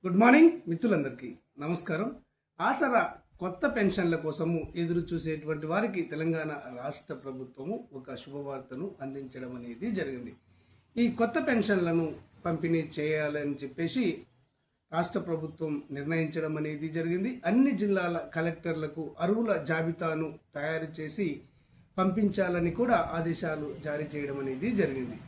Good morning మిత్రులందరికీ నమస్కారం. ఆసరా కొత్త పెన్షన్ల కోసము ఎదురు చూసేటువంటి వారికి తెలంగాణ రాష్ట్ర ప్రభుత్వము ఒక శుభవార్తను అందించడం అనేది జరిగింది. ఈ కొత్త పెన్షన్లను పంపిణీ చేయాలని చెప్పేసి రాష్ట్ర ప్రభుత్వం నిర్ణయించడం అనేది జరిగింది. అన్ని జిల్లాల కలెక్టర్లకు అర్హుల జాబితాను తయారు చేసి పంపించాలని కూడా ఆదేశాలు జారీ చేయడం అనేది జరిగింది.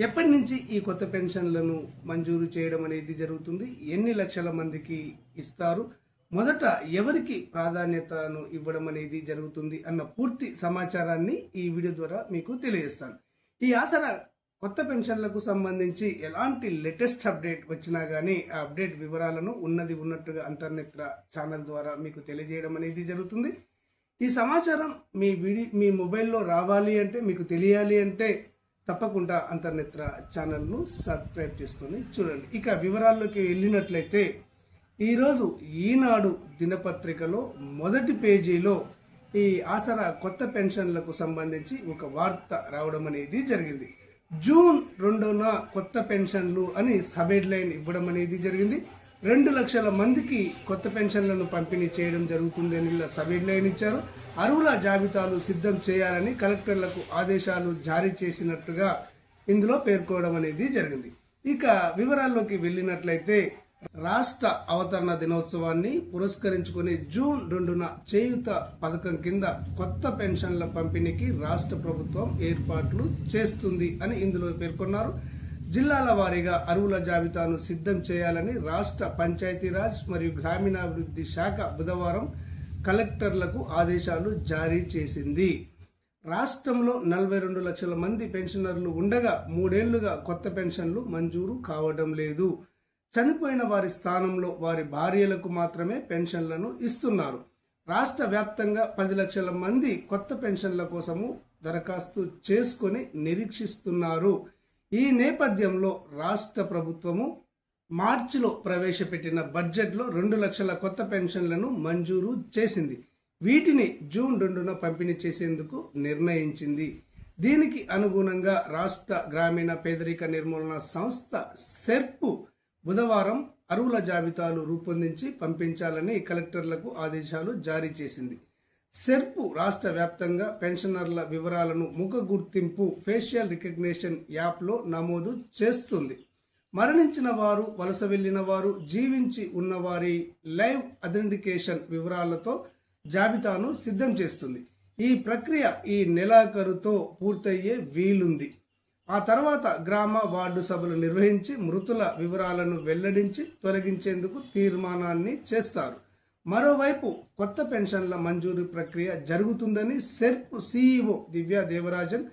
ఎప్పటి నుంచి ఈ కొత్త పెన్షన్లను మంజూరు చేయడం అనేది జరుగుతుంది, ఎన్ని లక్షల మందికి ఇస్తారు, మొదట ఎవరికి ప్రాధాన్యతను ఇవ్వడం అనేది జరుగుతుంది అన్న పూర్తి సమాచారాన్ని ఈ వీడియో ద్వారా మీకు తెలియజేస్తాను. ఈ ఆసరా కొత్త పెన్షన్లకు సంబంధించి ఎలాంటి లేటెస్ట్ అప్డేట్ వచ్చినా కానీ ఆ అప్డేట్ వివరాలను ఉన్నట్టుగా అంతర్నేత్ర ఛానల్ ద్వారా మీకు తెలియజేయడం అనేది జరుగుతుంది. ఈ సమాచారం మీ మొబైల్లో రావాలి అంటే, మీకు తెలియాలి అంటే తప్పకుండా అంతర్నేత్ర ఛానల్ను సబ్స్క్రైబ్ చేసుకొని చూడండి. ఇక వివరాల్లోకి వెళ్ళినట్లయితే ఈరోజు ఈనాడు దినపత్రికలో మొదటి పేజీలో ఈ ఆసరా కొత్త పెన్షన్లకు సంబంధించి ఒక వార్త రావడం అనేది జరిగింది. జూన్ 2న కొత్త పెన్షన్లు అని సబ్ హెడ్లైన్ ఇవ్వడం అనేది జరిగింది. 2 లక్షల మందికి కొత్త పెన్షన్లను పంపిణీ చేయడం జరుగుతుంది అని సబ్ హెడ్లైన్ ఇచ్చారు. అర్హుల జాబితాలు సిద్ధం చేయాలని కలెక్టర్లకు ఆదేశాలు జారీ చేసినట్టుగా ఇందులో పేర్కోవడం అనేది జరిగింది. ఇక వివరాల్లోకి వెళ్ళినట్లయితే రాష్ట్ర అవతరణ దినోత్సవాన్ని పురస్కరించుకుని జూన్ 2న చేయూత పథకం కింద కొత్త పెన్షన్ల పంపిణీకి రాష్ట్ర ప్రభుత్వం ఏర్పాట్లు చేస్తుంది అని ఇందులో పేర్కొన్నారు. జిల్లాల వారీగా అర్హుల జాబితాను సిద్ధం చేయాలని రాష్ట్ర పంచాయతీరాజ్ మరియు గ్రామీణాభివృద్ధి శాఖ బుధవారం కలెక్టర్లకు ఆదేశాలు జారీ చేసింది. రాష్ట్రంలో 42 లక్షల మంది పెన్షనర్లు ఉండగా 3 ఏళ్లుగా కొత్త పెన్షన్లు మంజూరు కావడం లేదు. చనిపోయిన వారి స్థానంలో వారి భార్యలకు మాత్రమే పెన్షన్లను ఇస్తున్నారు. రాష్ట్ర వ్యాప్తంగా 10 లక్షల మంది కొత్త పెన్షన్ల కోసము దరఖాస్తు చేసుకొని నిరీక్షిస్తున్నారు. ఈ నేపథ్యంలో రాష్ట్ర ప్రభుత్వము మార్చిలో ప్రవేశపెట్టిన బడ్జెట్లో 2 లక్షల కొత్త పెన్షన్లను మంజూరు చేసింది. వీటిని జూన్ 2న పంపిణీ చేసేందుకు నిర్ణయించింది. దీనికి అనుగుణంగా రాష్ట్ర గ్రామీణ పేదరిక నిర్మూలన సంస్థ సెర్ప్ బుధవారం అర్హుల జాబితాలు రూపొందించి పంపించాలని కలెక్టర్లకు ఆదేశాలు జారీ చేసింది. సెర్ప్ రాష్ట్ర వ్యాప్తంగా పెన్షనర్ల వివరాలను ముఖ గుర్తింపు ఫేషియల్ రికగ్నిషన్ యాప్లో నమోదు చేస్తుంది. మరణించిన వారు, వలస వెళ్లిన వారు, జీవించి ఉన్నవారి లైవ్ అథెంటికేషన్ వివరాలతో జాబితాను సిద్ధం చేస్తుంది. ఈ ప్రక్రియ ఈ నెలాఖరుతో పూర్తయ్యే వీలుంది. ఆ తర్వాత గ్రామ వార్డు సభలు నిర్వహించి మృతుల వివరాలను వెల్లడించి తొలగించేందుకు తీర్మానాన్ని చేస్తారు. మరోవైపు కొత్త పెన్షన్ల మంజూరు ప్రక్రియ జరుగుతుందని సెర్ప్ సిఇఓ దివ్యా దేవరాజన్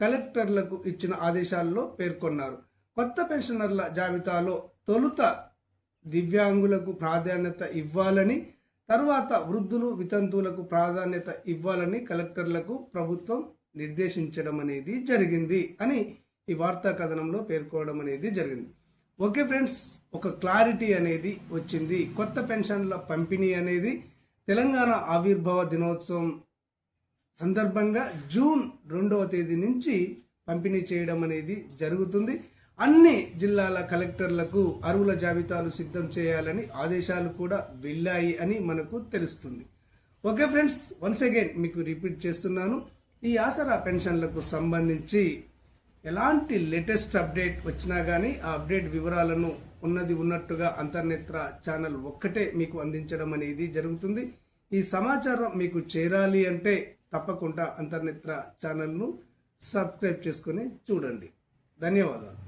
కలెక్టర్లకు ఇచ్చిన ఆదేశాల్లో పేర్కొన్నారు. కొత్త పెన్షనర్ల జాబితాలో తొలుత దివ్యాంగులకు ప్రాధాన్యత ఇవ్వాలని, తర్వాత వృద్ధులు, వితంతువులకు ప్రాధాన్యత ఇవ్వాలని కలెక్టర్లకు ప్రభుత్వం నిర్దేశించడం అనేది జరిగింది అని ఈ వార్తా కథనంలో పేర్కోవడం అనేది జరిగింది. ఓకే ఫ్రెండ్స్, ఒక క్లారిటీ అనేది వచ్చింది. కొత్త పెన్షన్ల పంపిణీ అనేది తెలంగాణ ఆవిర్భావ దినోత్సవం సందర్భంగా జూన్ 2వ తేదీ నుంచి పంపిణీ చేయడం అనేది జరుగుతుంది. అన్ని జిల్లాల కలెక్టర్లకు అర్హుల జాబితాలు సిద్ధం చేయాలని ఆదేశాలు కూడా వెళ్ళాయి అని మనకు తెలుస్తుంది. ఓకే ఫ్రెండ్స్, వన్స్ అగైన్ మీకు రిపీట్ చేస్తున్నాను. ఈ ఆసరా పెన్షన్లకు సంబంధించి ఎలాంటి లేటెస్ట్ అప్డేట్ వచ్చినా కానీ ఆ అప్డేట్ వివరాలను ఉన్నట్టుగా అంతర్నేత్ర ఛానల్ ఒక్కటే మీకు అందించడం అనేది జరుగుతుంది. ఈ సమాచారం మీకు చేరాలి అంటే తప్పకుండా అంతర్నేత్ర ఛానల్ను సబ్స్క్రైబ్ చేసుకుని చూడండి. ధన్యవాదాలు.